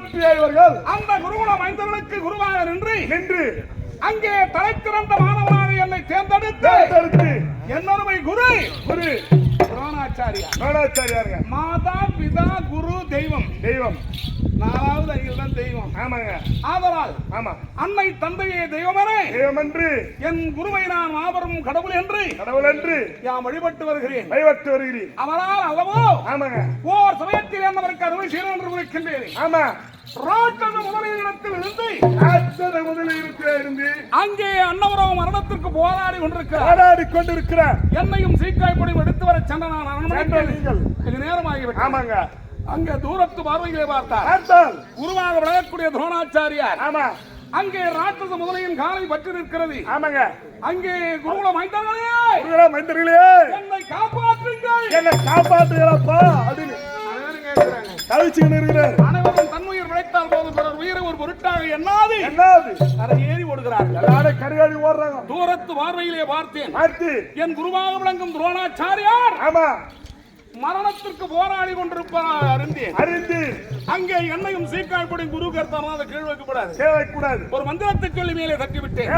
பற்றியவர்கள் அந்த குருகுல மைந்தர்களுக்கு குருவாக நின்று அங்கே தலை திறந்த மாணவனாக என்னை தேர்ந்தெடுத்து என்னொருமை குரு துரோணாச்சாரியார் மாதா பிதா குரு தெய்வம் நாலாவது அங்கில் தான் தெய்வம். ஆமாங்க. ஆதலால் ஆமா அன்னை தந்தையே தெய்வமனே தெய்வம் என்று என் குருவை நான் மாபெரும் கடவுள் என்று யாம் வழிபட்டு வருகிறேன். அவரால் அல்லவோ ஆமாங்க ஓர் சமயத்தில் என்னவருக்கு அறுவை செய்ய என்று இருக்கின்றேன். ஆமா ராட்சத முதலிடத்தில் இருந்து அங்கே அன்னவரவு மரணத்திற்கு போராடி கொண்டிருக்கிறார். என்னையும் சீக்காய்ப்படையும் எடுத்து வர சென்ற நான் இது நேரமாகிவிட்டது. ஆமாங்க. அங்கே தூரத்து பார்வைகளை பார்த்தார். குருவாக விளையக்கூடிய துரோணாச்சாரியார் ஆமா அங்கே ராட்சச முதலையின் காலை பற்றி நிற்கிறது. ஆமாங்க. அங்கே குருகுல மைந்தர்களே என்னை காப்பாற்றுங்கள், என்னை காப்பாற்றுகிறப்பா அப்படின்னு தவிச்சுக்கிட்டு இருக்கிறார். அனைவரும் தன்னுயிர் விளைத்தால் போது பிறர் உயிரை ஒரு பொருட்டாக எண்ணாது அதை ஏறி ஓடுகிறார்கள். எல்லாரும் கருகாடி ஓடுறாங்க. தூரத்து பார்வையிலே பார்த்தேன். என் குருவாக விளங்கும் துரோணாச்சாரியார் ஆமா மரணத்திற்கு போராடி கொண்டிருப்பார் அறிந்து அங்கே என்னையும் சீக்காய்ப்படி குரு கர்த்தனா அதை கீழ் வைக்கப்படாது. ஒரு மந்திரத்தை சொல்லி மேலே தட்டி விட்டேன்.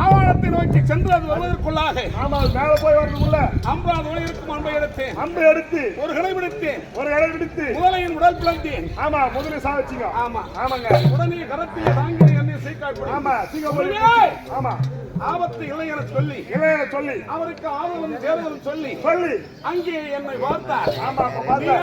ஆவாளத்தை நோக்கி சென்று அது வருவதற்குள்ளாக மேல போய் வரதுக்குள்ள அம்பாது இருக்கும் அம்பை எடுத்து ஒரு கிளை விடுத்து முதலையின் உடல் பிளந்தேன். ஆமா முதலை சாவச்சிங்க. ஆமாங்க. உடனே கரத்தை தாங்கி என்னை சீக்காய்ப்படி ஆமா ஆபத்து இல்லை என சொல்லி அவருக்கு ஆதரவும் தேர்தலும் சொல்லி அங்கே என்னை பார்த்தார்.